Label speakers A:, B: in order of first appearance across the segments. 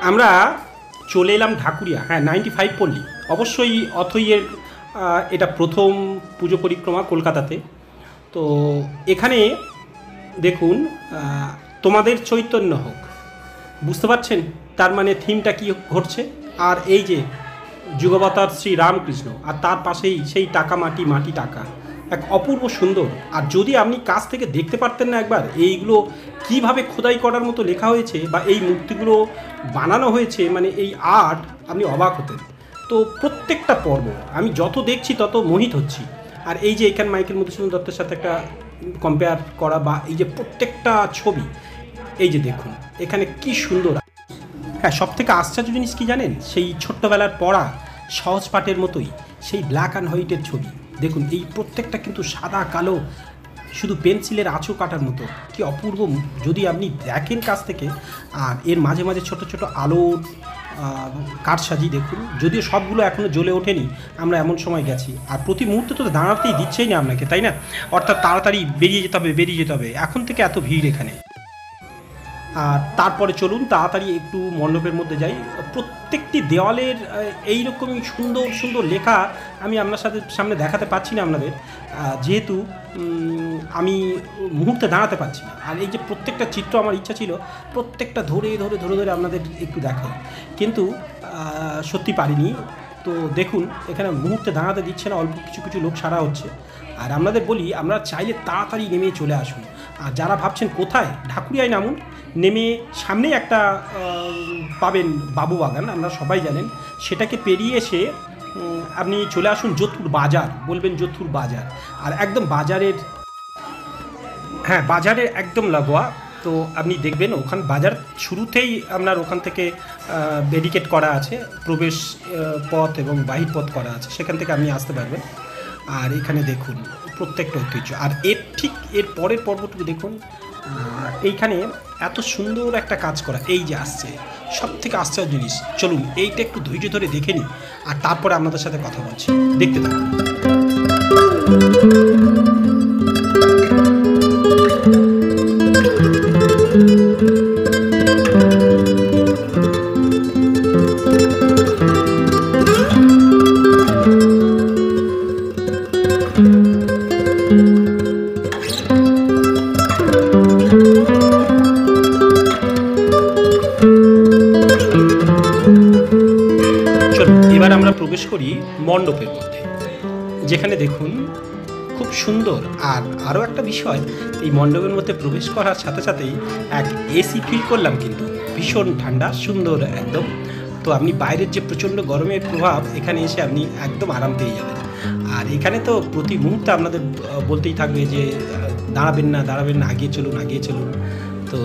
A: আমরা চলে এলাম ঢাকুরিয়া। হ্যাঁ, 95 পল্লী। অবশ্যই অথইয়ের এটা প্রথম পুজো পরিক্রমা কলকাতাতে। তো এখানে দেখুন, তোমাদের চৈতন্য হোক, বুঝতে পারছেন তার মানে থিমটা কি ঘটছে। আর এই যে যুগবতার শ্রী রামকৃষ্ণ, আর তার পাশেই সেই টাকা মাটি মাটি টাকা, এক অপূর্ব সুন্দর। আর যদি আপনি কাছ থেকে দেখতে পারতেন না একবার এইগুলো কিভাবে খোদাই করার মতো লেখা হয়েছে বা এই মূর্তিগুলো বানানো হয়েছে, মানে এই আর্ট, আপনি অবাক হতেন। তো প্রত্যেকটা পর্ব আমি যত দেখছি তত মোহিত হচ্ছি। আর এই যে এখানে মাইকেল মধুসূদন দত্তের সাথে একটা কম্পেয়ার করা, বা এই যে প্রত্যেকটা ছবি, এই যে দেখুন এখানে কি সুন্দর। হ্যাঁ, সব থেকে আশ্চর্য জিনিস কি জানেন, সেই ছোট্টবেলার পড়া সহজ পাঠের মতোই সেই ব্ল্যাক অ্যান্ড হোয়াইটের ছবি দেখুন, এই প্রত্যেকটা কিন্তু সাদা কালো, শুধু পেন্সিলের আঁচড় কাটার মতো, কি অপূর্ব যদি আপনি দেখেন কাছ থেকে। আর এর মাঝে মাঝে ছোট ছোট আলোর কারসাজি দেখুন, যদিও সবগুলো এখনও জ্বলে ওঠেনি, আমরা এমন সময় গেছি। আর প্রতি মুহূর্তে তো দাঁড়াতেই দিচ্ছেই না আপনাকে, তাই না? অর্থাৎ তাড়াতাড়ি বেরিয়ে যেতে হবে, এখন থেকে এত ভিড় এখানে। আর তারপরে চলুন তাড়াতাড়ি একটু মণ্ডপের মধ্যে যাই। প্রত্যেকটি দেওয়ালের এইরকমই সুন্দর সুন্দর লেখা আমি আপনার সামনে দেখাতে পাচ্ছি না আপনাদের, যেহেতু আমি মুহূর্তে দাঁড়াতে পারছি না। আর এই যে প্রত্যেকটা চিত্র আমার ইচ্ছা ছিল প্রত্যেকটা ধরে ধরে ধরে ধরে আপনাদের একটু দেখাই, কিন্তু সত্যি পারিনি। তো দেখুন এখানে মুহূর্তে দাঁড়াতে দিচ্ছে না, অল্প কিছু কিছু লোক সারা হচ্ছে। আর আপনাদের বলি, আমরা চাইলে তাড়াতাড়ি নেমে চলে আসুন। আর যারা ভাবছেন কোথায়, ঢাকুরিয়ায় নামুন, নেমে সামনেই একটা পাবেন বাবু বাগান, আপনারা সবাই জানেন। সেটাকে পেরিয়ে এসে আপনি চলে আসুন যতুর বাজার, বলবেন যতুর বাজার। আর একদম বাজারের, হ্যাঁ বাজারের একদম লাগোয়া। তো আপনি দেখবেন ওখান বাজার শুরুতেই আপনার ওখান থেকে ব্যারিকেড করা আছে, প্রবেশ পথ এবং বাহির পথ করা আছে, সেখান থেকে আপনি আসতে পারবেন। আর এখানে দেখুন প্রত্যেকটা ঐতিহ্য। আর এর ঠিক এর পরের পর্বটুকু দেখুন, এইখানে এত সুন্দর একটা কাজ করা, এই যে আসছে সব থেকে আশ্চর্য জিনিস। চলুন এইটা একটু ধৈর্য ধরে দেখে নিই, আর তারপরে আপনাদের সাথে কথা বলছি, দেখতে থাকুন। এবার আমরা প্রবেশ করি মণ্ডপের মধ্যে, যেখানে দেখুন খুব সুন্দর। আর আরও একটা বিষয়, এই মণ্ডপের মধ্যে প্রবেশ করার সাথে সাথেই এক এসি ফিল করলাম, কিন্তু ভীষণ ঠান্ডা সুন্দর একদম। তো আপনি বাইরের যে প্রচণ্ড গরমের প্রভাব, এখানে এসে আপনি একদম আরাম পেয়ে যাবেন। আর এখানে তো প্রতি মুহূর্তে আপনাদের বলতেই থাকবে যে দাঁড়াবেন না, আগিয়ে চলুন। তো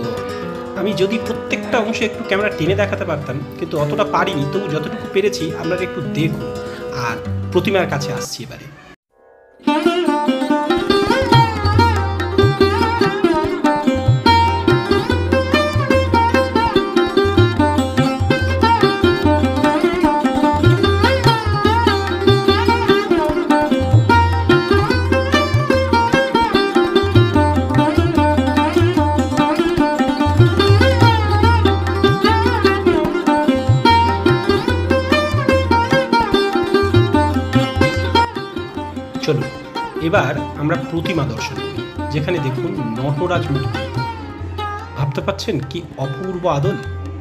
A: আমি যদি প্রত্যেকটা অংশে একটু ক্যামেরা টেনে দেখাতে পারতাম, কিন্তু অতটা পারিনি। তবু যতটুকু পেরেছি আপনারা একটু দেখুন। আর প্রতিমার কাছে আসছি এবারে। চলুন এবার আমরা প্রতিমা দর্শন করি, যেখানে দেখুন নটরাজ মূর্তি। ভাবতে পারছেন কি অপূর্ব আদল।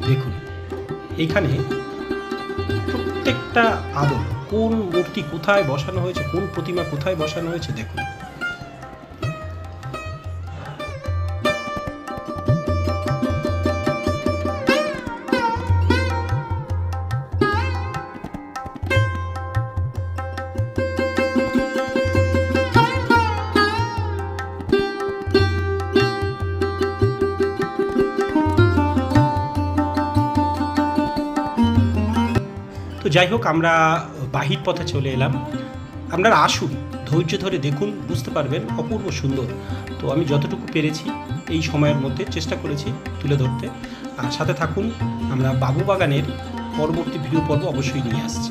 A: দেখুন এখানে প্রত্যেকটা আদল, কোন মূর্তি কোথায় বসানো হয়েছে, কোন প্রতিমা কোথায় বসানো হয়েছে দেখুন। তো যাই হোক, আমরা বাহির পথে চলে এলাম। আপনারা আসুন, ধৈর্য ধরে দেখুন, বুঝতে পারবেন অপূর্ব সুন্দর। তো আমি যতটুকু পেরেছি এই সময়ের মধ্যে চেষ্টা করেছি তুলে ধরতে। আর সাথে থাকুন, আমরা বাবু বাগানের পরবর্তী ভিডিও পর্ব অবশ্যই নিয়ে আসছি।